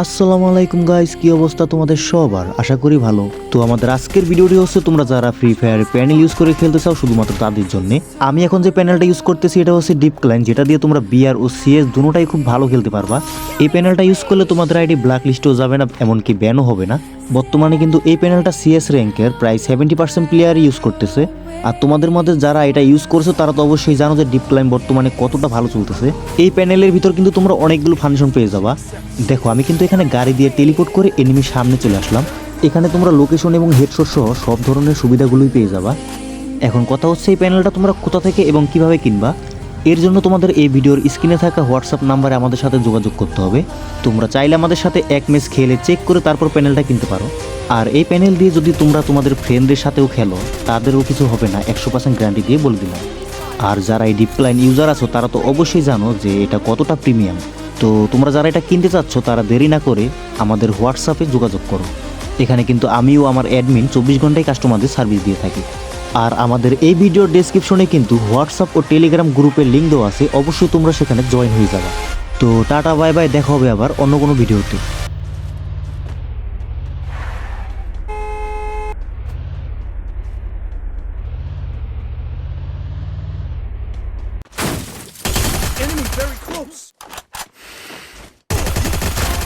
আসসালামু আলাইকুম গাইস, কি অবস্থা তোমাদের সবার? আশা করি ভালো। তো আমাদের আজকের ভিডিওটি হচ্ছে তোমরা যারা ফ্রি ফায়ার প্যানেল ইউজ করে খেলতে চাও শুধুমাত্র তাদের জন্য। আমি এখন যে প্যানেলটা ইউজ করতেছি এটা হচ্ছে ডিপ ক্লাইন, যেটা দিয়ে তোমরা বিআর ও সিএস দুটোটাই খুব ভালো খেলতে পারবা। এই প্যানেলটা ইউজ করলে তোমাদের আইডি ব্ল্যাক লিস্টেও যাবে না, এমনকি ব্যানও হবে না। বর্তমানে কিন্তু এই প্যানেলটা সিএস র্যাঙ্কের প্রায় 70% প্লেয়ার ইউজ করতেছে। আর তোমাদের মধ্যে যারা এটা ইউজ করছো তারা তো অবশ্যই জানো যে ডিপ ক্লাইম বর্তমানে কতটা ভালো চলতেছে। এই প্যানেলের ভিতর কিন্তু তোমরা অনেকগুলো ফাংশন পেয়ে যাবা। দেখো, আমি কিন্তু এখানে গাড়ি দিয়ে টেলিপোর্ট করে এনিমির সামনে চলে আসলাম। এখানে তোমরা লোকেশন এবং হেডশট সহ সব ধরনের সুবিধাগুলোই পেয়ে যাবা। এখন কথা হচ্ছে এই প্যানেলটা তোমরা কোথা থেকে এবং কিভাবে কিনবা। এর জন্য তোমাদের এই ভিডিওর স্ক্রিনে থাকা হোয়াটসঅ্যাপ নাম্বারে আমাদের সাথে যোগাযোগ করতে হবে। তোমরা চাইলে আমাদের সাথে এক ম্যাচ খেলে চেক করে তারপর প্যানেলটা কিনতে পারো। আর এই প্যানেল দিয়ে যদি তোমরা তোমাদের ফ্রেন্ডদের সাথেও খেলো তাদেরও কিছু হবে না, 100% গ্যারান্টি দিয়ে বলে দিলাম। আর যারা এই ডিপ ক্লাইন ইউজার আছো তারা তো অবশ্যই জানো যে এটা কতটা প্রিমিয়াম। তো তোমরা যারা এটা কিনতে চাচ্ছ তারা দেরি না করে আমাদের হোয়াটসঅ্যাপে যোগাযোগ করো। এখানে কিন্তু আমিও আমার অ্যাডমিন 24 ঘন্টায় কাস্টমারদের সার্ভিস দিয়ে থাকি। আর আমাদের এই ভিডিওর ডেসক্রিপশনে কিন্তু হোয়াটসঅ্যাপ ও টেলিগ্রাম গ্রুপের লিঙ্ক দেওয়া আছে, অবশ্যই তোমরা সেখানে জয়েন হয়ে যাবে। তো টাটা বাই বাই, দেখা হবে আবার অন্য কোনো ভিডিওতে। Enemy very close.